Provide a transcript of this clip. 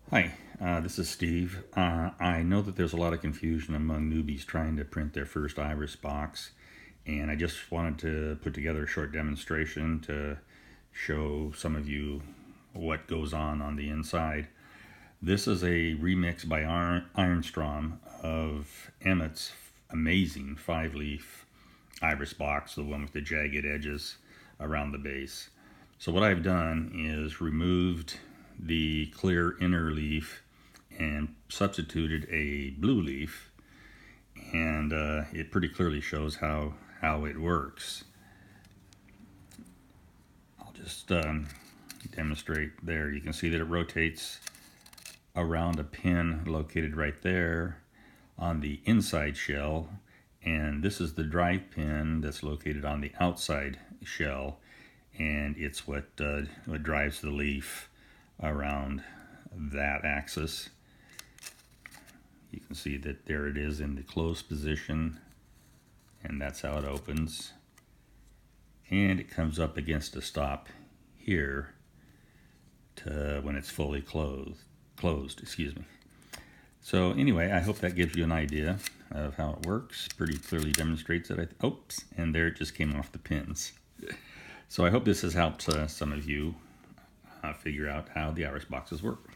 Hi, this is Steve. I know that there's a lot of confusion among newbies trying to print their first Iris box, and I just wanted to put together a short demonstration to show some of you what goes on the inside. This is a remix by Ironstrom of Emmett's amazing 5-leaf Iris box, the one with the jagged edges around the base. So what I've done is removed the clear inner leaf and substituted a blue leaf, and it pretty clearly shows how it works. I'll just demonstrate there. You can see that it rotates around a pin located right there on the inside shell, and this is the drive pin that's located on the outside shell, and it's what drives the leaf around that axis. You can see that there it is in the closed position, and that's how it opens, and it comes up against a stop here to when it's fully closed, excuse me. So anyway, I hope that gives you an idea of how it works. Pretty clearly demonstrates it. Oops, and there it just came off the pins. So I hope this has helped some of you figure out how the Iris boxes work.